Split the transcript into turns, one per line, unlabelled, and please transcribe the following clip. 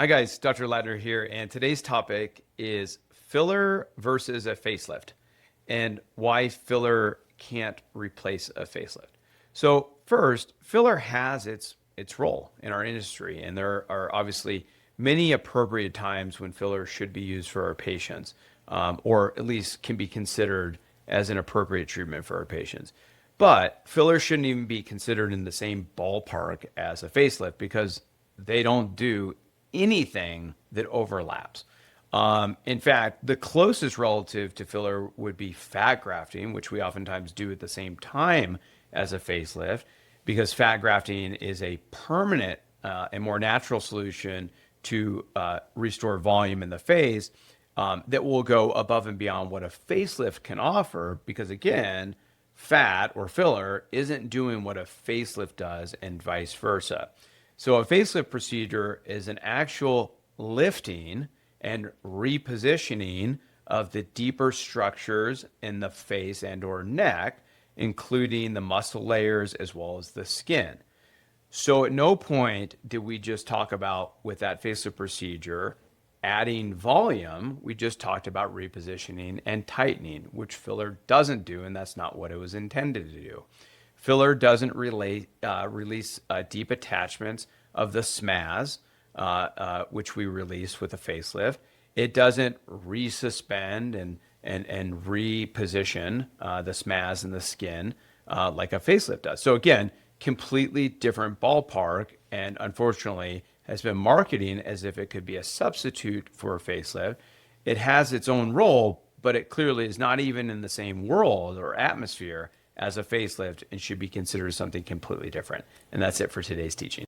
Hi guys, Dr. Ladner here, and today's topic is filler versus a facelift and why filler can't replace a facelift. So first, filler has its role in our industry, and there are obviously many appropriate times when filler should be used for our patients, or at least can be considered as an appropriate treatment for our patients. But filler shouldn't even be considered in the same ballpark as a facelift because they don't do anything that overlaps. In fact, the closest relative to filler would be fat grafting, which we oftentimes do at the same time as a facelift, because fat grafting is a permanent and more natural solution to restore volume in the face that will go above and beyond what a facelift can offer. Because again, fat or filler isn't doing what a facelift does, and vice versa. So a facelift procedure is an actual lifting and repositioning of the deeper structures in the face and or neck, including the muscle layers as well as the skin. So at no point did we just talk about with that facelift procedure adding volume. We just talked about repositioning and tightening, which filler doesn't do, and that's not what it was intended to do. Filler doesn't release deep attachments of the SMAS, which we release with a facelift. It doesn't resuspend and reposition the SMAS in the skin like a facelift does. So again, completely different ballpark, and unfortunately has been marketing as if it could be a substitute for a facelift. It has its own role, but it clearly is not even in the same world or atmosphere as a facelift and should be considered something completely different. And that's it for today's teaching.